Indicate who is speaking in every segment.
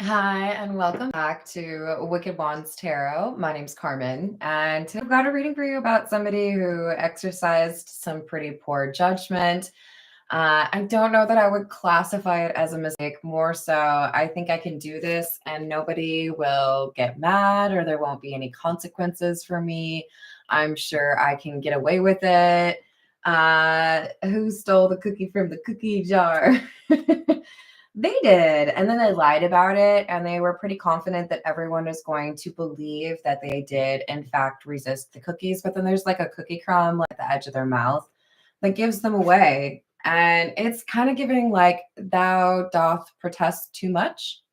Speaker 1: Hi, and welcome back to Wicked Wands Tarot. My name's Carmen, and today I've got a reading for you about somebody who exercised some pretty poor judgment. I don't know that I would classify it as a mistake. More so, I think I can do this and nobody will get mad or there won't be any consequences for me. I'm sure I can get away with it. Who stole the cookie from the cookie jar? They did. And then they lied about it. And they were pretty confident that everyone is going to believe that they did, in fact, resist the cookies. But then there's like a cookie crumb like at the edge of their mouth that gives them away. And it's kind of giving like, thou doth protest too much.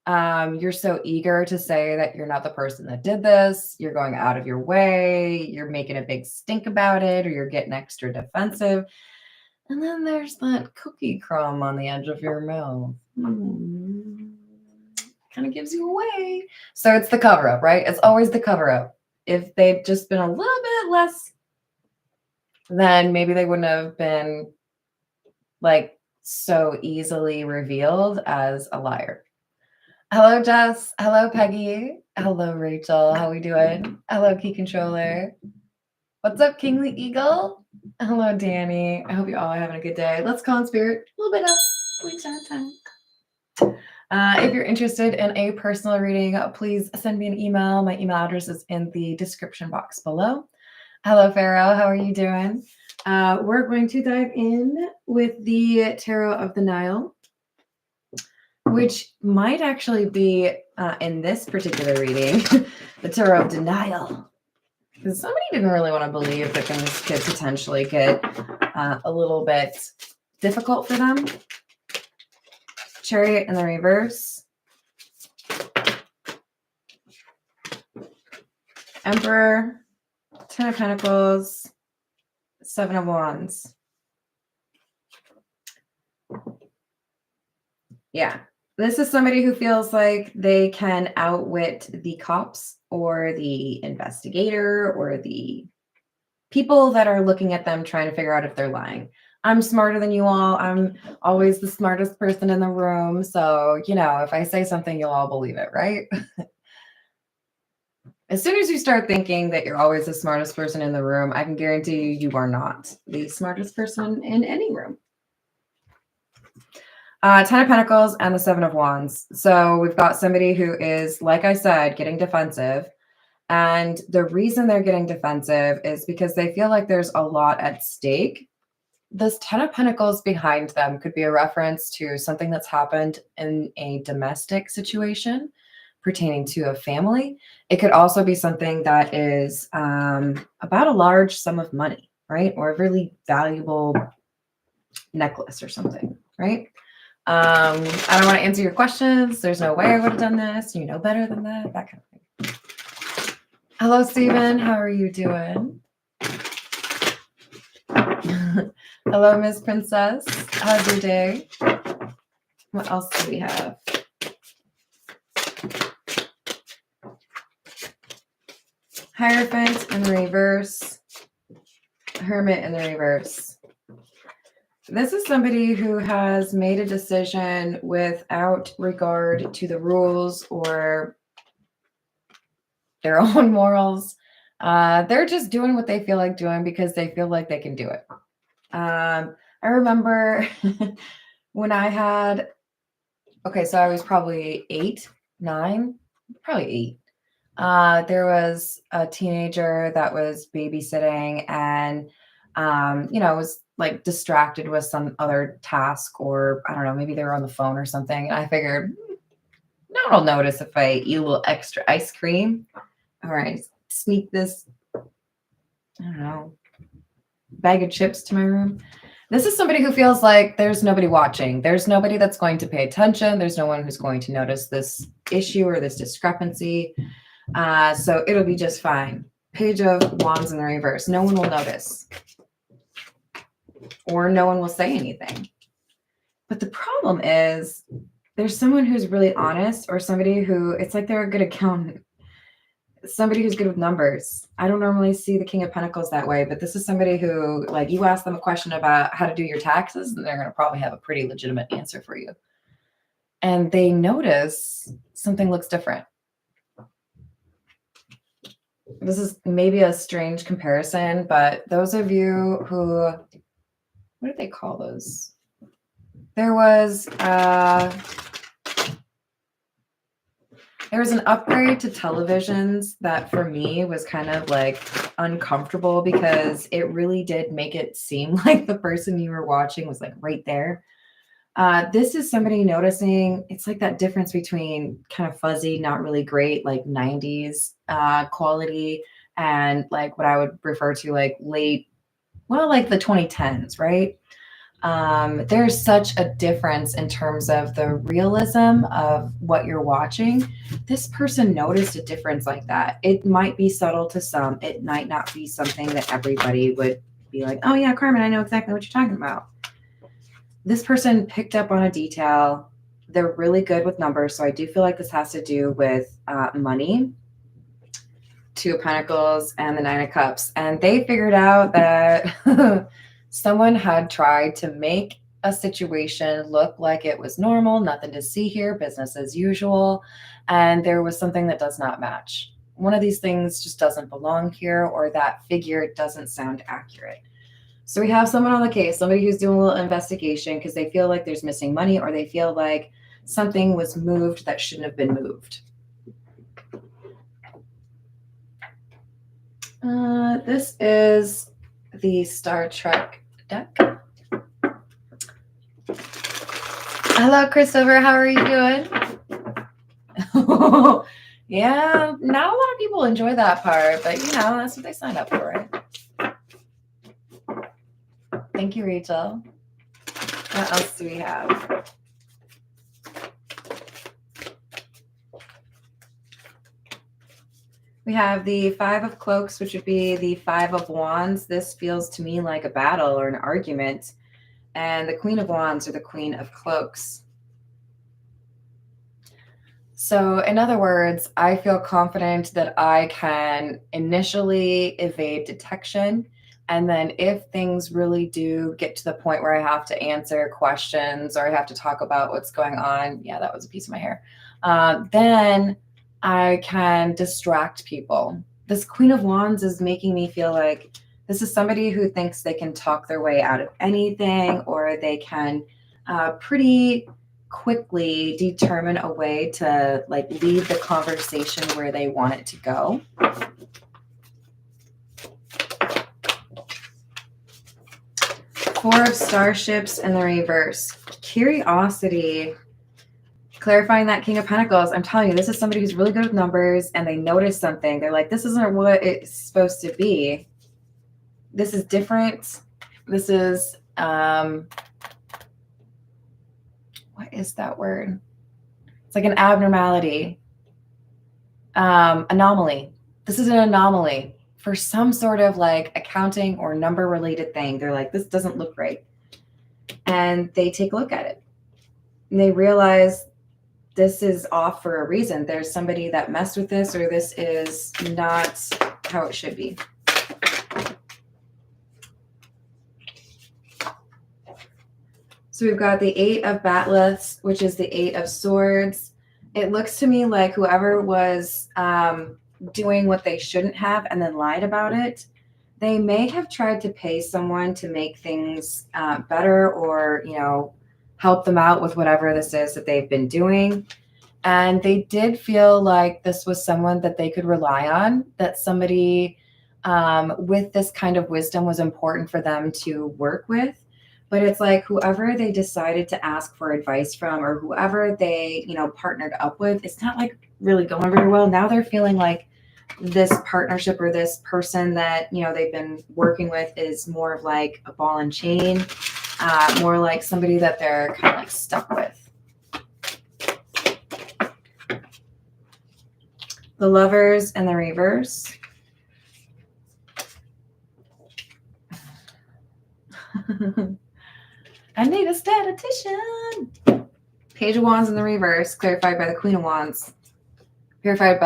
Speaker 1: You're so eager to say that you're not the person that did this. You're going out of your way. You're making a big stink about it, or you're getting extra defensive. And then there's that cookie crumb on the edge of your mouth. Kind of gives you away. So it's the cover up, right? It's always the cover up. If they'd just been a little bit less, then maybe they wouldn't have been like so easily revealed as a liar. Hello, Jess. Hello, Peggy. Hello, Rachel. How we doing? Hello, Key Controller. What's up, Kingly Eagle? Hello, Danny. I hope you all are having a good day. Let's call in spirit a little bit of weeks at a time. If you're interested in a personal reading, please send me an email. My email address is in the description box below. Hello, Pharaoh. How are you doing? We're going to dive in with the Tarot of the Nile, which might actually be, in this particular reading, the Tarot of Denial. Because somebody didn't really want to believe that things could potentially get a little bit difficult for them. Chariot in the reverse. Emperor. Ten of Pentacles. Seven of Wands. Yeah. This is somebody who feels like they can outwit the cops or the investigator or the people that are looking at them trying to figure out if they're lying. I'm smarter than you all. I'm always the smartest person in the room. So, you know, if I say something, you'll all believe it, right? As soon as you start thinking that you're always the smartest person in the room, I can guarantee you, you are not the smartest person in any room. Ten of Pentacles and the Seven of Wands. So we've got somebody who is, like I said, getting defensive. And the reason they're getting defensive is because they feel like there's a lot at stake. This Ten of Pentacles behind them could be a reference to something that's happened in a domestic situation pertaining to a family. It could also be something that is about a large sum of money, right? Or a really valuable necklace or something, right? I don't want to answer your questions. There's no way I would have done this. You know better than that. That kind of thing. Hello, Stephen. How are you doing? Hello, Miss Princess. How's your day? What else do we have? Hierophant in the reverse. Hermit in the reverse. This is somebody who has made a decision without regard to the rules or their own morals. They're just doing what they feel like doing because they feel like they can do it. I remember when I had, so I was probably 8, 9, probably 8. There was a teenager that was babysitting and, was like distracted with some other task, or I don't know, maybe they were on the phone or something. And I figured, no one will notice if I eat a little extra ice cream or I sneak this, I don't know, bag of chips to my room. This is somebody who feels like there's nobody watching. There's nobody that's going to pay attention. There's no one who's going to notice this issue or this discrepancy. So it'll be just fine. Page of Wands in the reverse. No one will notice. Or no one will say anything. But the problem is there's someone who's really honest, or somebody who, it's like they're a good accountant. Somebody who's good with numbers. I don't normally see the King of Pentacles that way, but this is somebody who, like, you ask them a question about how to do your taxes, and they're going to probably have a pretty legitimate answer for you. and they notice something looks different. This is maybe a strange comparison, but those of you who, what do they call those? There was an upgrade to televisions that for me was kind of like uncomfortable because it really did make it seem like the person you were watching was like right there. This is somebody noticing, it's like that difference between kind of fuzzy, not really great, like 90s quality, and like what I would refer to like late, well, like the 2010s, right? There's such a difference in terms of the realism of what you're watching. This person noticed a difference like that. It might be subtle to some, it might not be something that everybody would be like, oh yeah, Carmen, I know exactly what you're talking about. This person picked up on a detail. They're really good with numbers. So I do feel like this has to do with money. Two of Pentacles and the Nine of Cups. And they figured out that someone had tried to make a situation look like it was normal, nothing to see here, business as usual. And there was something that does not match. One of these things just doesn't belong here, or that figure doesn't sound accurate. So we have someone on the case, somebody who's doing a little investigation because they feel like there's missing money, or they feel like something was moved that shouldn't have been moved. This is the Star Trek deck. Hello, Christopher. How are you doing? Yeah, not a lot of people enjoy that part, but you know, that's what they signed up for, right? Thank you, Rachel. What else do we have? We have the Five of Cloaks, which would be the Five of Wands. This feels to me like a battle or an argument. And the Queen of Wands or the Queen of Cloaks. So in other words, I feel confident that I can initially evade detection. And then if things really do get to the point where I have to answer questions or I have to talk about what's going on, yeah, that was a piece of my hair, then I can distract people. This Queen of Wands is making me feel like this is somebody who thinks they can talk their way out of anything, or they can pretty quickly determine a way to like lead the conversation where they want it to go. Four of Starships in the reverse. Curiosity. Clarifying that King of Pentacles. I'm telling you, this is somebody who's really good with numbers and they notice something. They're like, this isn't what it's supposed to be. This is different. This is, what is that word? It's like an abnormality. Anomaly. This is an anomaly for some sort of like accounting or number related thing. They're like, this doesn't look right. And they take a look at it and they realize this is off for a reason. There's somebody that messed with this, or this is not how it should be. So we've got the Eight of Batleths, which is the Eight of Swords. It looks to me like whoever was doing what they shouldn't have and then lied about it, they may have tried to pay someone to make things better, or, you know, help them out with whatever this is that they've been doing. And they did feel like this was someone that they could rely on, that somebody with this kind of wisdom was important for them to work with. But it's like whoever they decided to ask for advice from, or whoever they, you know, partnered up with, it's not like really going very well. Now they're feeling like this partnership or this person that, you know, they've been working with is more of like a ball and chain, more like somebody that they're kind of like stuck with. The Lovers in the reverse. I need a statistician. Page of Wands in the reverse, clarified by the Queen of Wands. Clarified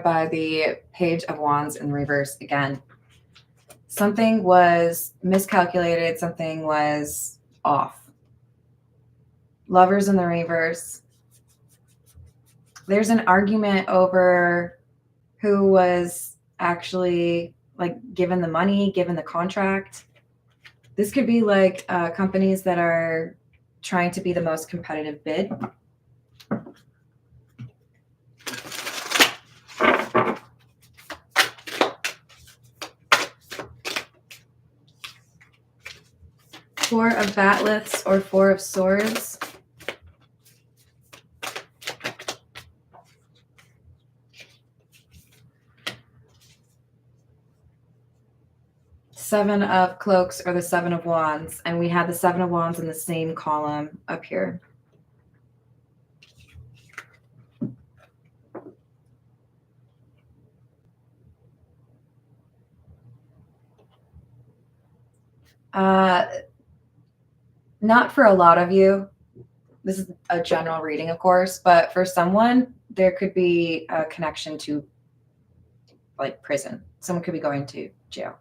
Speaker 1: by the Page of Wands in reverse again. Something was miscalculated, something was off. Lovers in the reverse. There's an argument over who was actually like given the money, given the contract. This could be like companies that are trying to be the most competitive bid. Four of batlets or Four of swords. Seven of cloaks or the Seven of wands. And we had the Seven of wands in the same column up here. Not for a lot of you. This is a general reading, of course, but for someone, there could be a connection to like prison. Someone could be going to jail.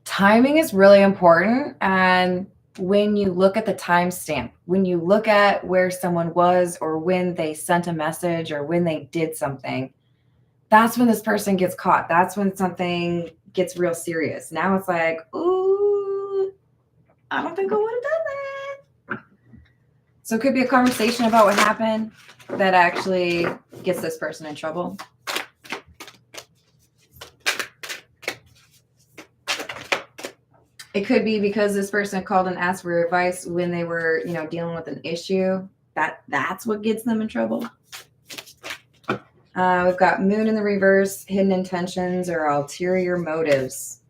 Speaker 1: Timing is really important. And when you look at the timestamp, when you look at where someone was or when they sent a message or when they did something, that's when this person gets caught. That's when something gets real serious. Now it's like, ooh, I don't think I would have done that. So it could be a conversation about what happened that actually gets this person in trouble. It could be because this person called and asked for advice when they were, dealing with an issue. That's what gets them in trouble. We've got Moon in the reverse, hidden intentions or ulterior motives.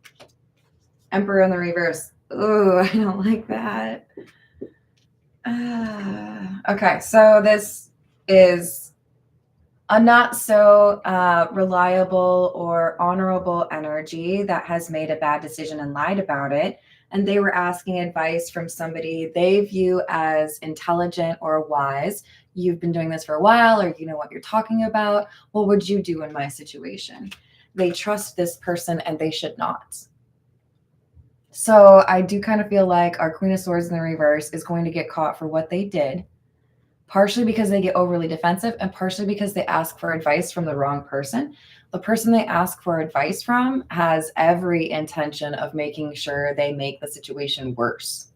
Speaker 1: Emperor in the reverse. Ooh, I don't like that. Okay, so this is a not so reliable or honorable energy that has made a bad decision and lied about it. And they were asking advice from somebody they view as intelligent or wise. You've been doing this for a while, or you know what you're talking about. What would you do in my situation? They trust this person and they should not. So I do kind of feel like our Queen of Swords in the reverse is going to get caught for what they did, partially because they get overly defensive and partially because they ask for advice from the wrong person. The person they ask for advice from has every intention of making sure they make the situation worse.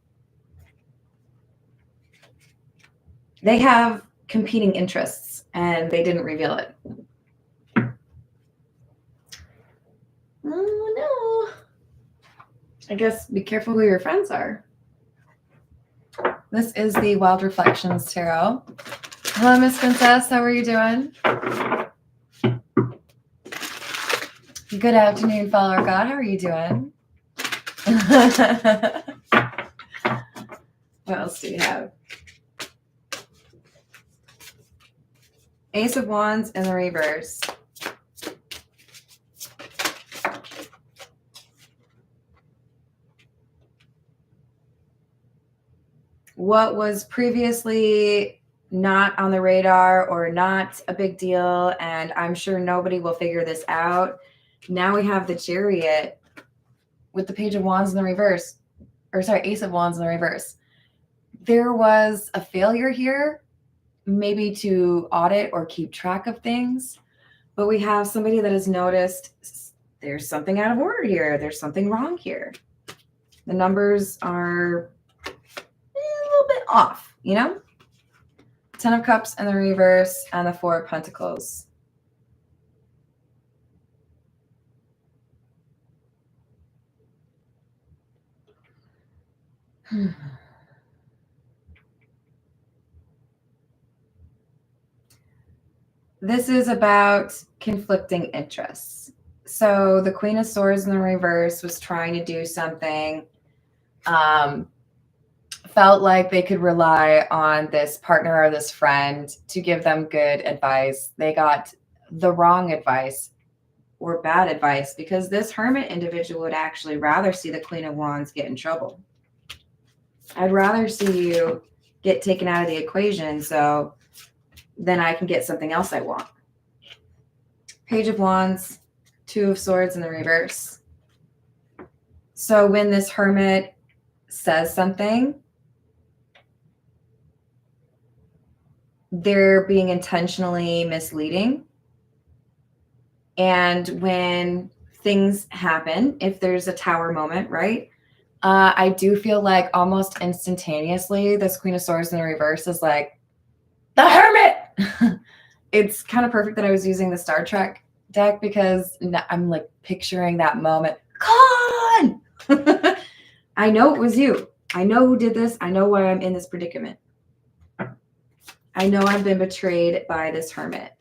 Speaker 1: They have competing interests and they didn't reveal it. Oh, no. I guess be careful who your friends are. This is the Wild Reflections Tarot. Hello, Miss Princess. How are you doing? Good afternoon, follower God. How are you doing? What else do we have? Ace of Wands in the reverse. What was previously not on the radar or not a big deal, and I'm sure nobody will figure this out. Now we have the Chariot with the Page of Wands in the reverse. Or sorry, Ace of Wands in the reverse. There was a failure here, maybe to audit or keep track of things, but we have somebody that has noticed there's something out of order here. There's something wrong here. The numbers are a little bit off, Ten of Cups in the reverse and the Four of Pentacles. This is about conflicting interests. So the Queen of Swords in the reverse was trying to do something, felt like they could rely on this partner or this friend to give them good advice. They got the wrong advice or bad advice because this Hermit individual would actually rather see the Queen of Wands get in trouble. I'd rather see you get taken out of the equation so then I can get something else I want. Page of Wands, Two of Swords in the reverse. So when this Hermit says something, they're being intentionally misleading. And when things happen, if there's a Tower moment, right? I do feel like almost instantaneously, this Queen of Swords in the reverse is like, the Hermit! It's kind of perfect that I was using the Star Trek deck because I'm like picturing that moment. Con! I know it was you. I know who did this. I know why I'm in this predicament. I know I've been betrayed by this Hermit.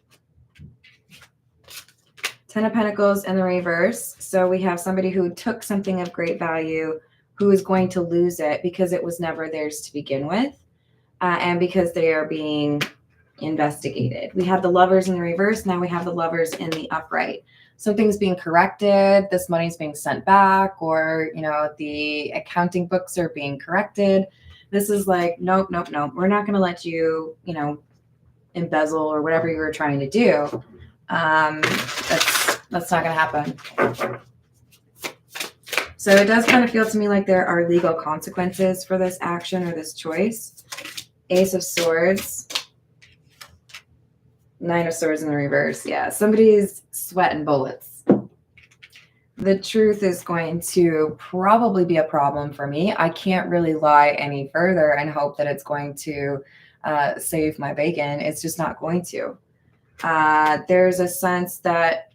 Speaker 1: Ten of Pentacles in the reverse. So we have somebody who took something of great value, who is going to lose it because it was never theirs to begin with, and because they are being investigated. We have the Lovers in the reverse. Now we have the Lovers in the upright. Something's being corrected. This money's being sent back, or, you know, the accounting books are being corrected. This is like, nope, nope, nope. We're not going to let you, you know, embezzle or whatever you were trying to do. That's not going to happen. So it does kind of feel to me like there are legal consequences for this action or this choice. Ace of Swords. Nine of Swords in the reverse. Yeah, somebody's sweating bullets. The truth is going to probably be a problem for me. I can't really lie any further and hope that it's going to save my bacon. It's just not going to. There's a sense that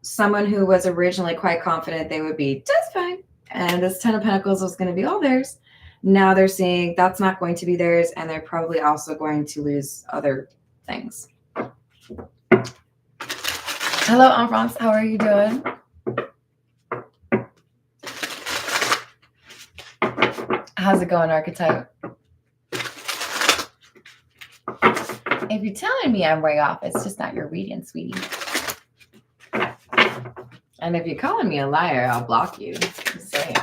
Speaker 1: someone who was originally quite confident they would be just fine, and this Ten of Pentacles was going to be all theirs. Now they're seeing that's not going to be theirs, and they're probably also going to lose other things. Hello, Aunt France. How are you doing? How's it going, Archetype? If you're telling me I'm way off, it's just not your reading, sweetie. And if you're calling me a liar, I'll block you. Just saying.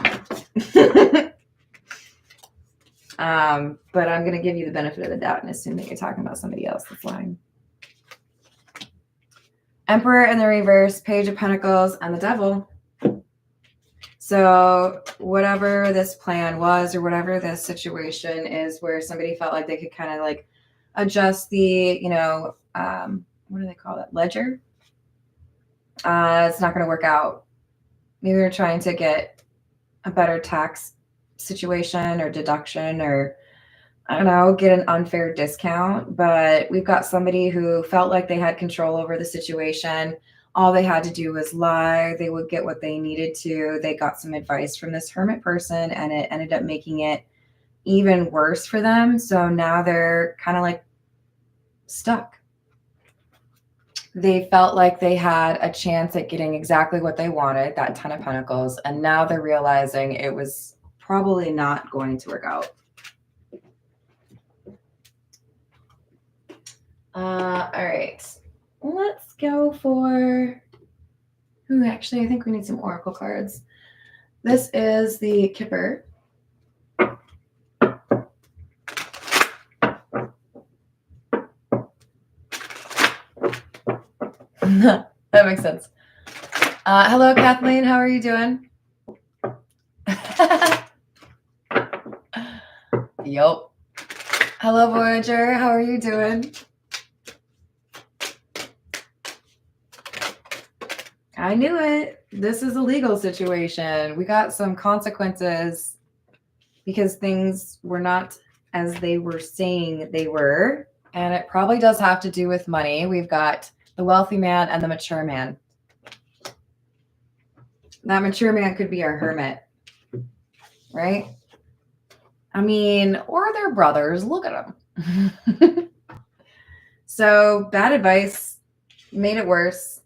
Speaker 1: But I'm going to give you the benefit of the doubt and assume that you're talking about somebody else that's lying. Emperor in the reverse, Page of Pentacles, and the Devil. So whatever this plan was, or whatever this situation is where somebody felt like they could kind of like adjust the, you know, what do they call it? Ledger? It's not going to work out. Maybe they're trying to get a better tax situation or deduction, or I don't know, get an unfair discount. But we've got somebody who felt like they had control over the situation. All they had to do was lie. They would get what they needed to. They got some advice from this Hermit person, and it ended up making it even worse for them. So now they're kind of like stuck. They felt like they had a chance at getting exactly what they wanted, that Ten of Pentacles, and now they're realizing it was probably not going to work out. All right. Let's go for... Ooh, actually, I think we need some Oracle cards. This is the Kipper. That makes sense. Hello, Kathleen. How are you doing? Yup. Hello, Voyager. How are you doing? I knew it. This is a legal situation. We got some consequences because things were not as they were saying they were. And it probably does have to do with money. We've got the wealthy man and the mature man. That mature man could be our Hermit, right? I mean, or their brothers. Look at them. So bad advice made it worse.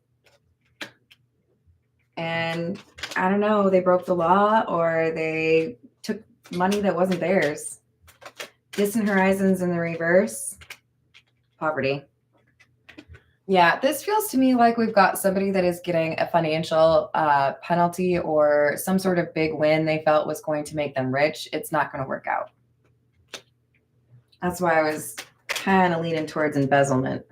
Speaker 1: And I don't know, they broke the law or they took money that wasn't theirs. Distant horizons in the reverse. Poverty. Yeah, this feels to me like we've got somebody that is getting a financial penalty or some sort of big win they felt was going to make them rich. It's not going to work out. That's why I was kind of leaning towards embezzlement.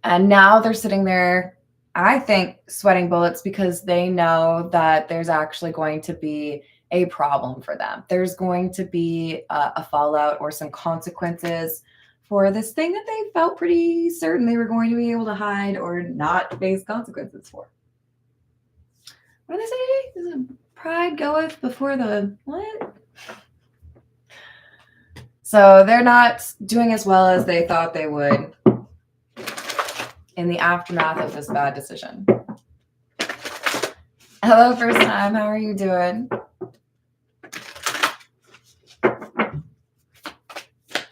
Speaker 1: And now they're sitting there, I think, sweating bullets because they know that there's actually going to be a problem for them. There's going to be a fallout or some consequences for this thing that they felt pretty certain they were going to be able to hide or not face consequences for. What do they say? Does pride goeth before the what? So they're not doing as well as they thought they would in the aftermath of this bad decision. Hello, first time. How are you doing?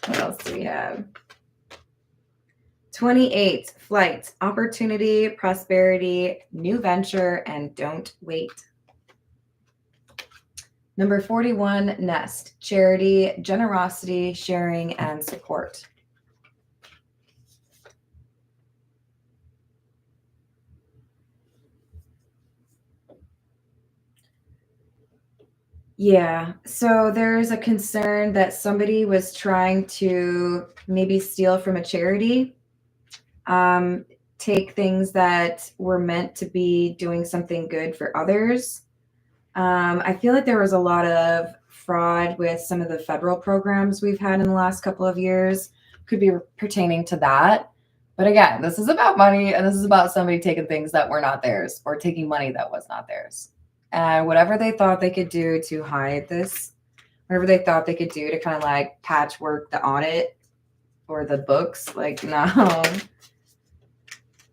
Speaker 1: What else do we have? 28, flight, opportunity, prosperity, new venture, and don't wait. Number 41, nest, charity, generosity, sharing, and support. Yeah, so there's a concern that somebody was trying to maybe steal from a charity, take things that were meant to be doing something good for others. I feel like there was a lot of fraud with some of the federal programs we've had in the last couple of years. Could be pertaining to that. But again, this is about money, and this is about somebody taking things that were not theirs or taking money that was not theirs. And whatever they thought they could do to hide this, whatever they thought they could do to kind of like patchwork the audit or the books, like, no.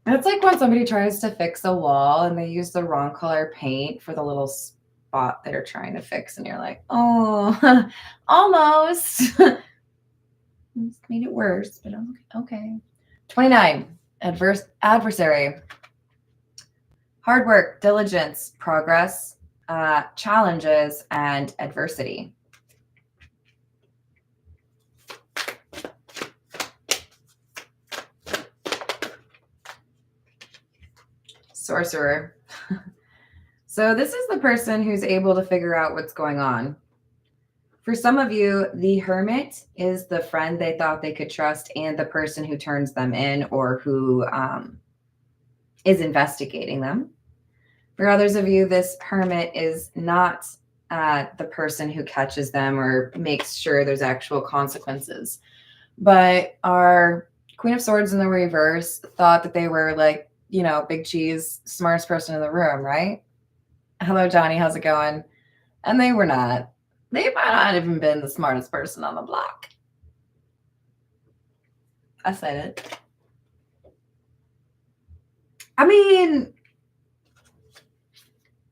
Speaker 1: It's like when somebody tries to fix a wall and they use the wrong color paint for the little spot they're trying to fix, and you're like, oh, almost. Made it worse, but okay. 29, adversary. Hard work, diligence, progress, challenges, and adversity. Sorcerer. So this is the person who's able to figure out what's going on. For some of you, the hermit is the friend they thought they could trust and the person who turns them in or who is investigating them. For others of you, this hermit is not the person who catches them or makes sure there's actual consequences. But our Queen of Swords in the reverse thought that they were like, you know, big cheese, smartest person in the room, right? Hello, Johnny. How's it going? And they were not. They might not have even been the smartest person on the block. I said it. I mean,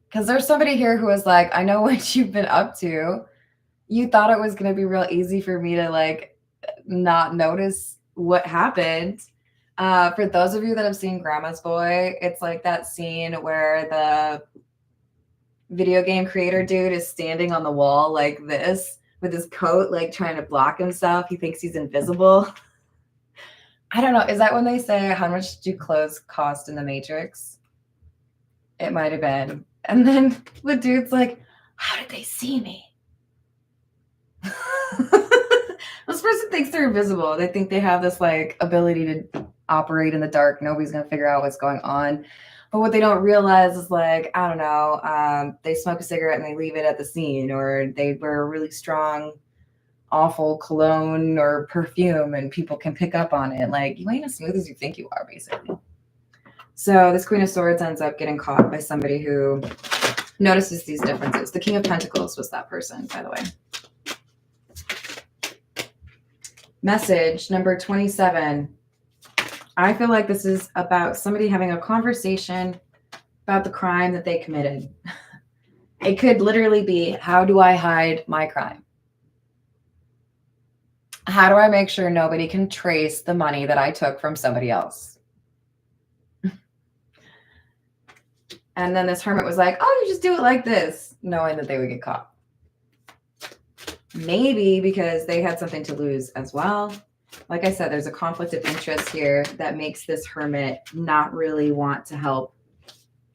Speaker 1: because there's somebody here who was like, I know what you've been up to. You thought it was going to be real easy for me to like not notice what happened. For those of you that have seen Grandma's Boy, it's like that scene where the video game creator dude is standing on the wall like this with his coat, like trying to block himself. He thinks he's invisible. I don't know. Is that when they say, how much do clothes cost in the Matrix? It might have been. And then the dude's like, how did they see me? This person thinks they're invisible. They think they have this like ability to operate in the dark. Nobody's going to figure out what's going on. But what they don't realize is like, I don't know, they smoke a cigarette and they leave it at the scene, or they wear a really strong, awful cologne or perfume and people can pick up on it. Like, you ain't as smooth as you think you are, basically. So this Queen of Swords ends up getting caught by somebody who notices these differences. The King of Pentacles was that person, by the way. Message number 27. I feel like this is about somebody having a conversation about the crime that they committed. It could literally be, how do I hide my crime? How do I make sure nobody can trace the money that I took from somebody else? And then this hermit was like, oh, you just do it like this, knowing that they would get caught. Maybe because they had something to lose as well. Like I said, there's a conflict of interest here that makes this hermit not really want to help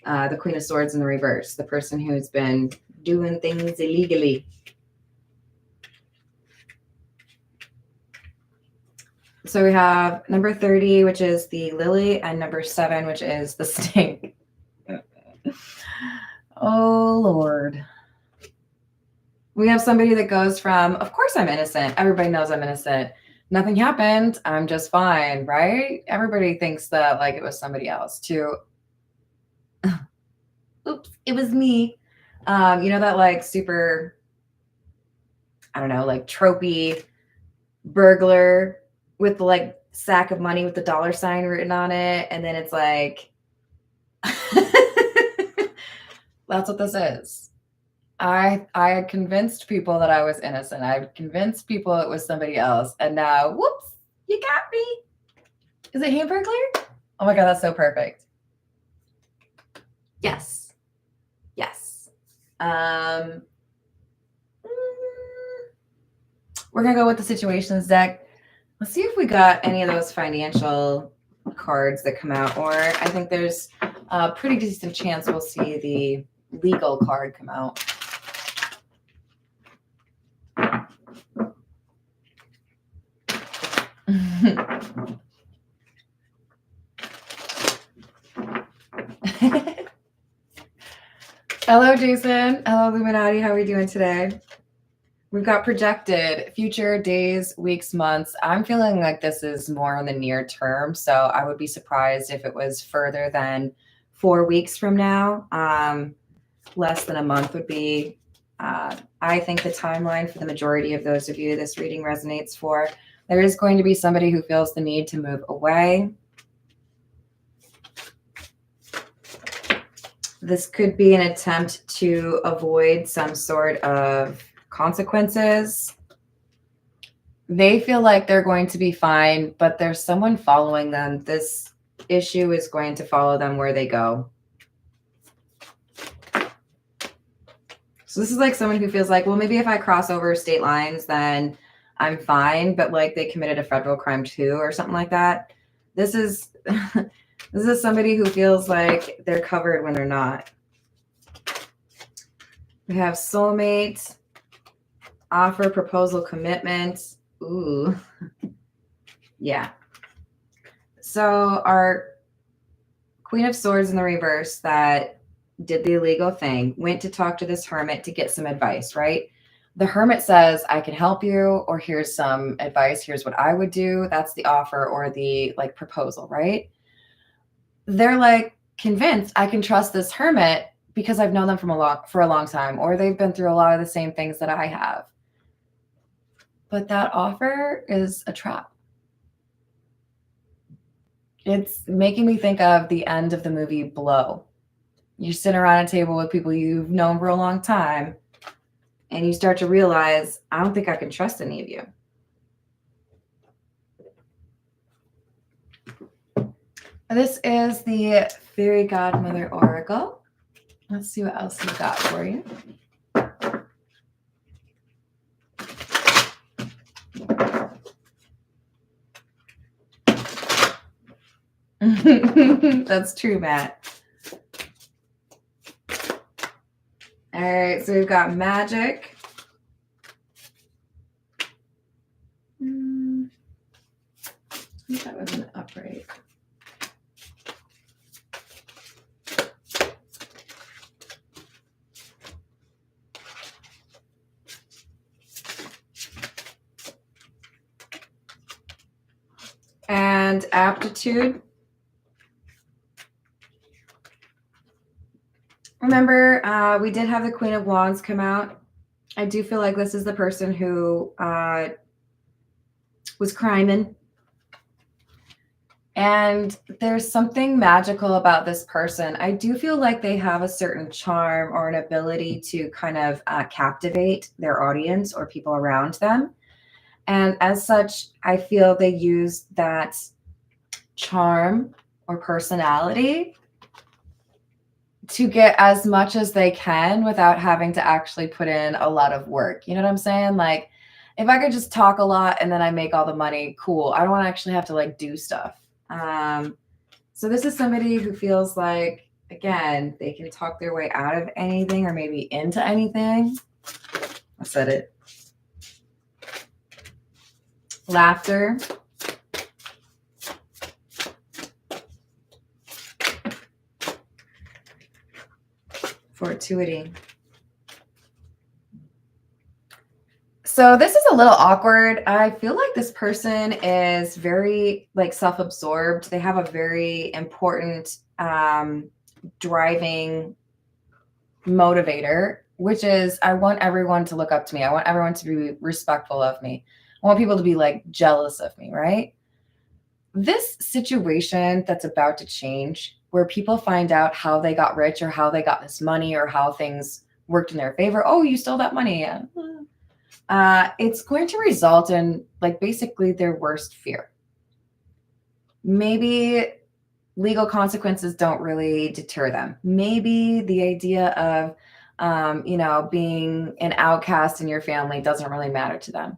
Speaker 1: the Queen of Swords in the reverse, the person who's been doing things illegally. So we have number 30, which is the lily, and number 7, which is the snake. Oh, Lord. We have somebody that goes from, of course I'm innocent. Everybody knows I'm innocent. Nothing happened. I'm just fine, right? Everybody thinks that like it was somebody else to, oops, it was me. You know, that like super, I don't know, like tropey burglar with the like sack of money with the dollar sign written on it. And then it's like, that's what this is. I had convinced people that I was innocent. I convinced people it was somebody else. And now, whoops, you got me. Is it Hamburglar? Oh my God, that's so perfect. Yes. Yes. We're going to go with the situations deck. Let's see if we got any of those financial cards that come out. Or I think there's a pretty decent chance we'll see the legal card come out. Hello, Jason. Hello, Illuminati. How are we doing today? We've got projected future days, weeks, months. I'm feeling like this is more in the near term, so I would be surprised if it was further than 4 weeks from now. Less than a month would be, I think, the timeline for the majority of those of you this reading resonates for. There is going to be somebody who feels the need to move away. This could be an attempt to avoid some sort of consequences. They feel like they're going to be fine, but there's someone following them. This issue is going to follow them where they go. So this is like someone who feels like, well, maybe if I cross over state lines, then I'm fine, but like they committed a federal crime too or something like that. This is this is somebody who feels like they're covered when they're not. We have soulmate, offer, proposal, commitment. Ooh. Yeah. So our Queen of Swords in the reverse that did the illegal thing went to talk to this hermit to get some advice, right? The hermit says, I can help you, or here's some advice. Here's what I would do. That's the offer or the like proposal, right? They're like convinced I can trust this hermit because I've known them for a long time, or they've been through a lot of the same things that I have. But that offer is a trap. It's making me think of the end of the movie Blow. You sit around a table with people you've known for a long time, and you start to realize, I don't think I can trust any of you. This is the Fairy Godmother Oracle. Let's see what else we got for you. That's true, Matt. All right, so we've got magic. I think that was an upright. And aptitude. Remember, we did have the Queen of Wands come out. I do feel like this is the person who was criming. And there's something magical about this person. I do feel like they have a certain charm or an ability to kind of captivate their audience or people around them. And as such, I feel they use that charm or personality to get as much as they can without having to actually put in a lot of work. You know what I'm saying? Like, if I could just talk a lot and then I make all the money, cool. I don't want to actually have to like do stuff. So this is somebody who feels like, again, they can talk their way out of anything or maybe into anything. I said it. Laughter. Fortuity. So this is a little awkward. I feel like this person is very like self-absorbed. They have a very important driving motivator, which is I want everyone to look up to me. I want everyone to be respectful of me. I want people to be like jealous of me, right? This situation that's about to change, where people find out how they got rich or how they got this money or how things worked in their favor. Oh, you stole that money. It's going to result in like basically their worst fear. Maybe legal consequences don't really deter them. Maybe the idea of, being an outcast in your family doesn't really matter to them.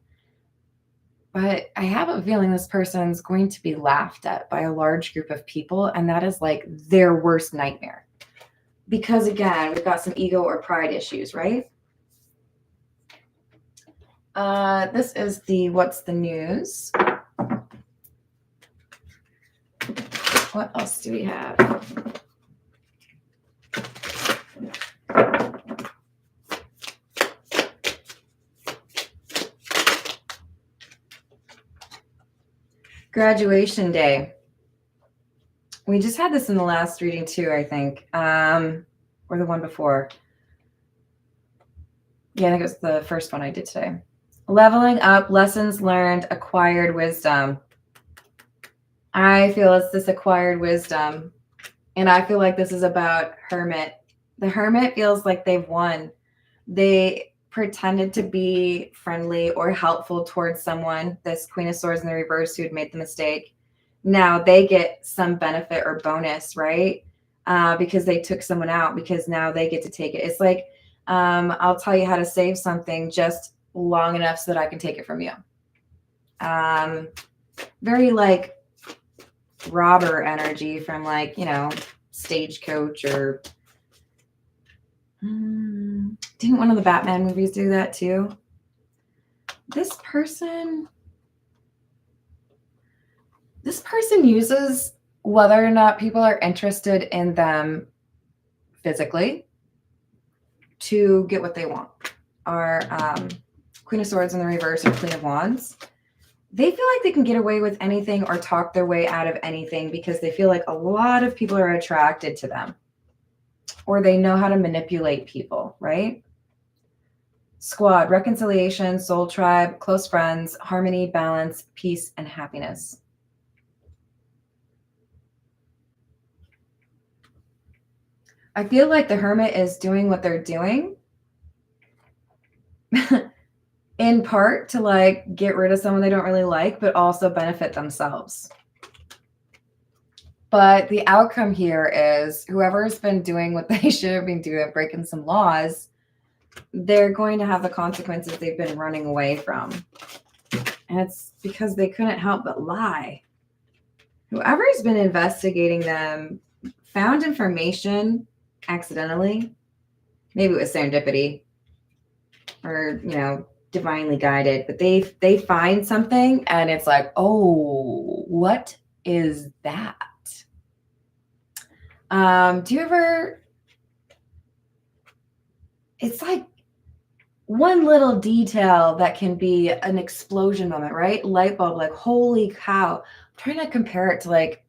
Speaker 1: But I have a feeling this person's going to be laughed at by a large group of people, and that is like their worst nightmare. Because again, we've got some ego or pride issues, right? This is the What's the News. What else do we have? Graduation day. We just had this in the last reading too, I think, or the one before. Yeah, I think it was the first one I did today. Leveling up, lessons learned, acquired wisdom. I feel it's this acquired wisdom. And I feel like this is about Hermit. The Hermit feels like they've won. They pretended to be friendly or helpful towards someone, this Queen of Swords in the reverse, who had made the mistake. Now they get some benefit or bonus, right? Because they took someone out, because now they get to take it. It's like, I'll tell you how to save something just long enough so that I can take it from you. Very like robber energy from like, Stagecoach or didn't one of the Batman movies do that too? This person uses whether or not people are interested in them physically to get what they want. Our Queen of Swords in the reverse or Queen of Wands. They feel like they can get away with anything or talk their way out of anything because they feel like a lot of people are attracted to them, or they know how to manipulate people, right? Squad, reconciliation, soul tribe, close friends, harmony, balance, peace, and happiness. I feel like the Hermit is doing what they're doing in part to like get rid of someone they don't really like, but also benefit themselves. But the outcome here is whoever's been doing what they should have been doing, breaking some laws, they're going to have the consequences they've been running away from. And it's because they couldn't help but lie. Whoever's been investigating them found information accidentally. Maybe it was serendipity or, divinely guided, but they find something and it's like, oh, what is that? Do you ever, it's like one little detail that can be an explosion moment, right? Light bulb, like, holy cow. I'm trying to compare it to like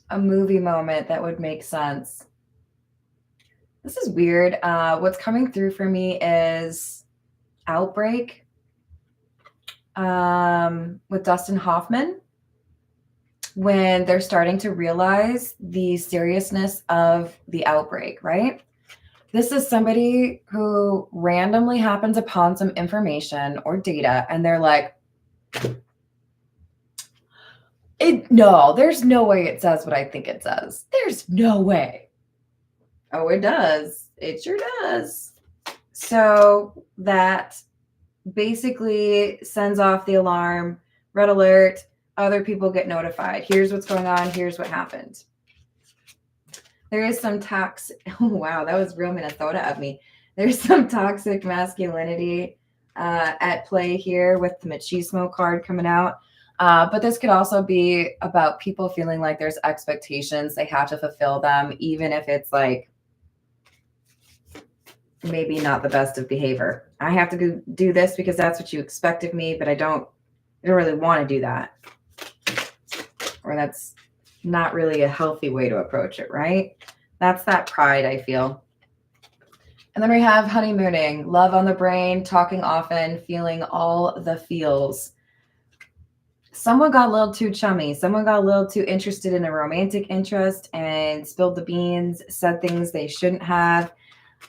Speaker 1: a movie moment that would make sense. This is weird. What's coming through for me is Outbreak with Dustin Hoffman, when they're starting to realize the seriousness of the outbreak, right? This is somebody who randomly happens upon some information or data, and they're like, no, there's no way it says what I think it says. There's no way. Oh, it does. It sure does. So that basically sends off the alarm, red alert, other people get notified. Here's what's going on. Here's what happened. There is some toxic, oh, wow, that was real Minnesota of me. There's some toxic masculinity at play here with the machismo card coming out. But this could also be about people feeling like there's expectations. They have to fulfill them, even if it's like maybe not the best of behavior. I have to do this because that's what you expect of me, but I don't really want to do that. Or that's not really a healthy way to approach it, right? That's that pride, I feel. And then we have honeymooning, love on the brain, talking often, feeling all the feels. Someone got a little too chummy. Someone got a little too interested in a romantic interest and spilled the beans, said things they shouldn't have.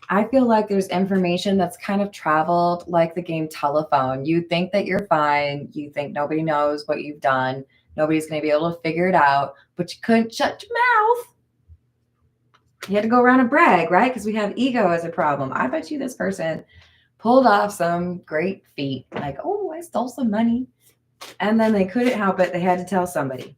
Speaker 1: I feel like there's information that's kind of traveled like the game telephone. You think that you're fine. You think nobody knows what you've done. Nobody's going to be able to figure it out, but you couldn't shut your mouth. You had to go around and brag, right? Because we have ego as a problem. I bet you this person pulled off some great feat, like, oh, I stole some money. And then they couldn't help it. They had to tell somebody.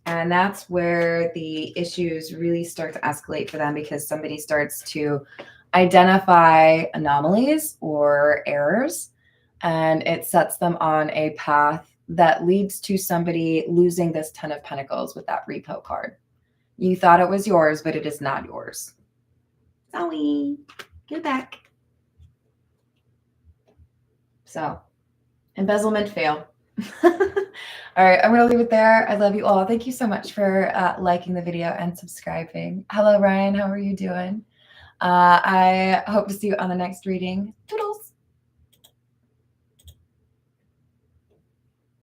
Speaker 1: And that's where the issues really start to escalate for them, because somebody starts to identify anomalies or errors, and it sets them on a path that leads to somebody losing this 10 of Pentacles with that repo card. You thought it was yours, but it is not yours. Sorry, get back. So, embezzlement fail. All right, I'm going to leave it there. I love you all. Thank you so much for liking the video and subscribing. Hello, Ryan. How are you doing? I hope to see you on the next reading. Toodles.